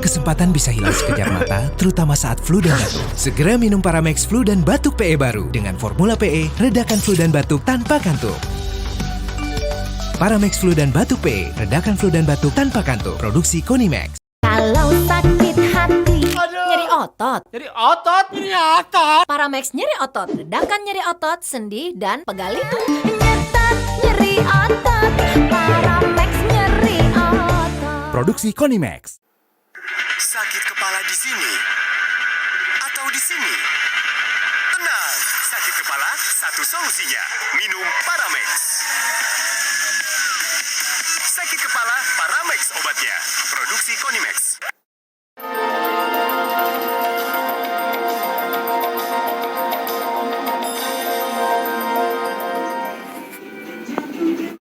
Kesempatan bisa hilang sekejap mata, terutama saat flu dan batuk. Segera minum Paramex Flu dan Batuk PE baru. Dengan formula PE, redakan flu dan batuk tanpa kantuk. Paramex Flu dan Batuk PE, redakan flu dan batuk tanpa kantuk. Produksi Konimax. Kalau sakit hati, nyeri otot, Paramex nyeri otot, redakan nyeri otot, sendi, dan pegali. Nyetat nyeri otot, Paramex nyeri otot. Produksi Konimax. Sakit kepala di sini atau di sini? Tenang, sakit kepala satu solusinya. Minum Paramex. Sakit kepala, Paramex obatnya. Produksi Konimax.